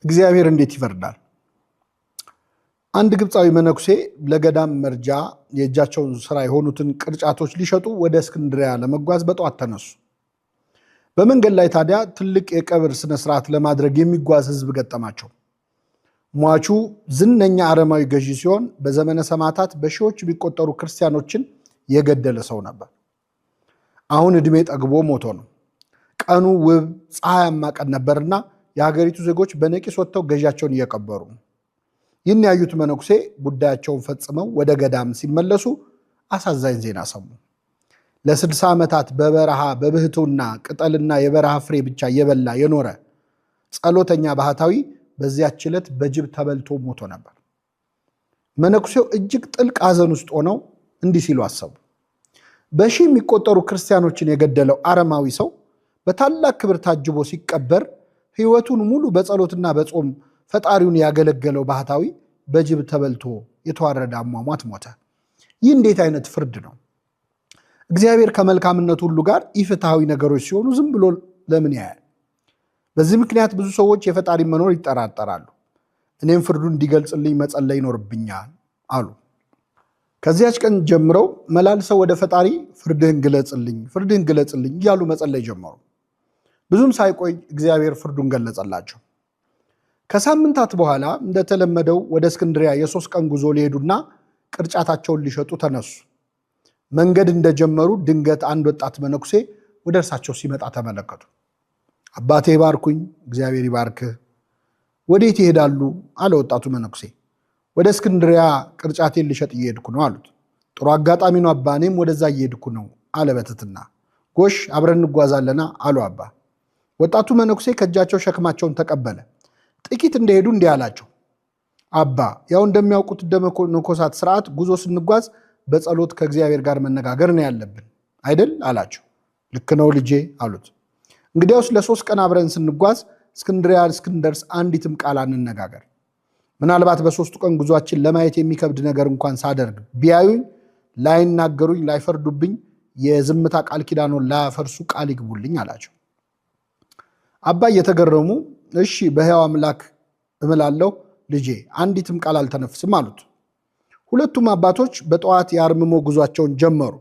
እግዚአብሔር እንዴት ይፈርዳል? አንድ ግብፃዊ መነኩሴ ለገዳም መርጃ የእጃቸውን ስራ የሆኑትን ቅርጫቶች ሊሸጡ ወደ እስክንድሪያ ለመጓዝ በጠዋት ተነሱ። በመንገድ ላይ ታዲያ ትልቅ የቀብር ስነስርዓት ለማድረግ የሚጓዝ ህዝብ ገጠማቸው። ሟቹ ዝነኛ አረማዊ ገዢ ሲሆን በዘመነ ሰማዕታት በሺዎች የሚቆጠሩ ክርስቲያኖችን የገደለ ሰው ነበር። አሁን ዕድሜ ጠግቦ ሞቶ ነው። ቀኑ ውብ ፀሐያማ ቀን ነበርና የሀገሪቱ ዜጎች በነቂስ ወጥተው ገዢያቸውን እየቀበሩ ነው። ይህን ያዩት መነኩሴ ጉዳያቸውን ፈጽመው ወደ ገዳም ሲመለሱ አሳዛኝ ዜና ሰሙ። ለ60 ዓመታት በበረሃ በብህቱና ቅጠልና የበረሃ ፍሬ ብቻ እየበላ የኖረ ጸሎተኛ ባህታዊ በዚያች ዕለት በጅብ ተበልቶ ሞቶ ነበር። መነኩሴው እጅግ ጥልቅ ሐዘን ውስጥ ሆነው እንዲህ ሲሉ አሰቡ። በሺህ የሚቆጠሩ ክርስቲያኖችን የገደለው አረማዊ ሰው በታላቅ ክብር ታጅቦ ሲቀበር ሕይወቱን ሙሉ በጸሎትና በጾም ፈጣሪውን ያገለገለው ባህታዊ በጅብ ተበልቶ የተዋረደ አሟሟት ሞተ። ይህ እንዴት አይነት ፍርድ ነው? እግዚአብሔር ከመልካምነቱ ሁሉ ጋር ኢፍትሐዊ ነገሮች ሲሆኑ ዝም ብሎ ለምን ያያል? በዚህ ምክንያት ብዙ ሰዎች የፈጣሪ መኖር ይጠራጠራሉ። እኔም ፍርዱን እንዲገልጽልኝ መጸለይ ይኖርብኛል አሉ። ከዚያች ቀን ጀምረው መላልሰው ወደ ፈጣሪ ፍርድህን ግለጽልኝ እያሉ መጸለይ ጀመሩ። ብዙም ሳይቆይ እግዚአብሔር ፍርዱን ገለጸላቸው። ከሳምንታት በኋላ እንደተለመደው ወደ እስክንድሪያ የ3 ቀን ጉዞ ሊሄዱና ቅርጫታቸውን ሊሸጡ ተነሱ። መንገድ እንደጀመሩ ድንገት አንድ ወጣት መነኩሴ ወደ እርሳቸው ሲመጣ ተመለከቱ። አባቴ ይባርኩኝ። እግዚአብሔር ይባርክህ። ወዴት ይሄዳሉ? አለ ወጣቱ መነኩሴ። ወደ እስክንድሪያ ቅርጫቴን ልሸጥ እየሄድኩ ነው አሉት። ጥሩ አጋጣሚ ነው አባ፣ እኔም ወደዛ እየሄድኩ ነው አለ በትህትና። ጎሽ አብረን እንጓዛለና አሉ አባ። ወጣቱ መነኩሴ ከእጃቸው ሸክማቸውን ተቀበለ። ጥቂት እንደሄዱ እንዲህ አላቸው። አባ ያው እንደሚያውቁት እንደ መነኮሳት ስርዓት ጉዞ ስንጓዝ በጸሎት ከእግዚአብሔር ጋር መነጋገር ነው ያለብን አይደል አላቸው። ልክ ነው ልጄ አሉት። እንግዲያውስ ለ3 ቀን አብረን ስንጓዝ እስክንድሪያ እስክንደርስ አንዲትም ቃል አንነጋገር። ምናልባት በ3ቱ ቀን ጉዟችን ለማየት የሚከብድ ነገር እንኳን ሳደርግ ቢያዩኝ፣ ላይናገሩኝ፣ ላይፈርዱብኝ የዝምታ ቃል ኪዳኑን ላያፈርሱ ቃል ይግቡልኝ አላቸው። አባ እየተገረሙ እሺ በሕያው አምላክ እምላለሁ ልጄ አንዲትም ቃል አልተነፍስም አሉት። ሁለቱም አባቶች በጠዋት የአርምሞ ጉዟቸውን ጀመሩ።